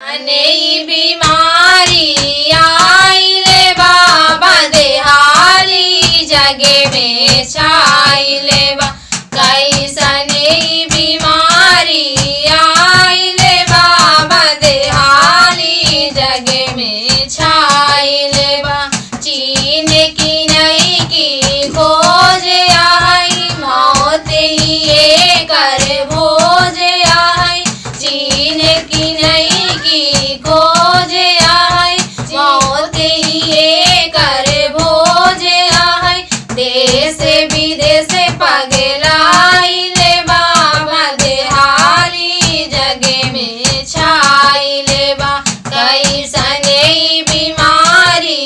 अने बीमारी आइले बाबा देहाली जगे में छाइले बा कैसने बीमारी आइले बाबा देहाली जगे में छाइले बा चीन की नई की खोज आई मौत ही ये कर भोज आई चीन की नई की खोज आई मौत ही ये कर भोज आई देश विदेश पगलाइले बाबा देहाली जगे में छाइले बा कैसने बीमारी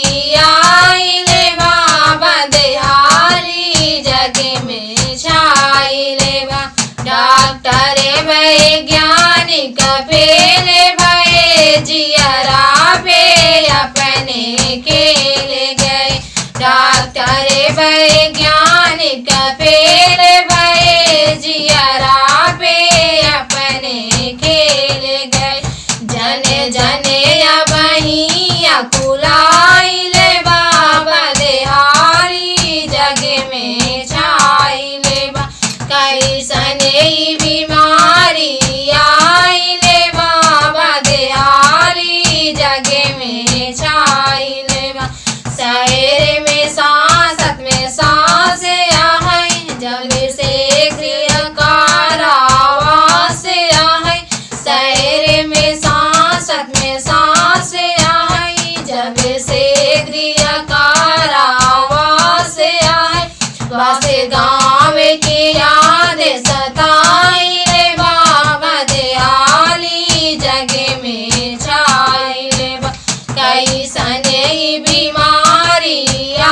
आइले बाबा देहाली जगे में छाइले बा डॉक्टर वैज्ञानिक फेले भये जियरा पे अपने खेले गए डॉक्टर वैज्ञानिक फेले भये जियरा पे अपने खेले गए जने जने वही अकुलाइले बाबा देहाली जगे में छाइले बा कैसने बीमारी आइले बाबा देहाली जगे में छाइले बा शहर में सांसत में सांस आहे जब से गृह कारावास आहे शहर में सांसत में सांस आहे जब से गृह कारावास आहे बस गाँव की याद सताइले बाबा देहाली जगे में छाइले बा कैसने बीमारी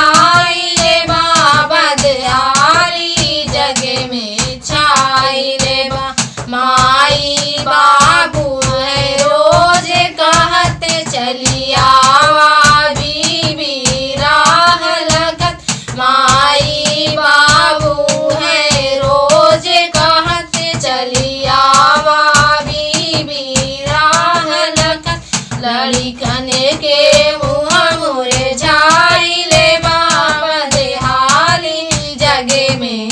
आइले बाबा देहाली जगे में छाइले बा माई बाबू है रोज कहत चली आवा बीबी राह लगत माई बाबू है रोज कहत चली आवा बीबी राह लगत लड़िकन के मुँह मुरझाइले बाबा देहाली जगे में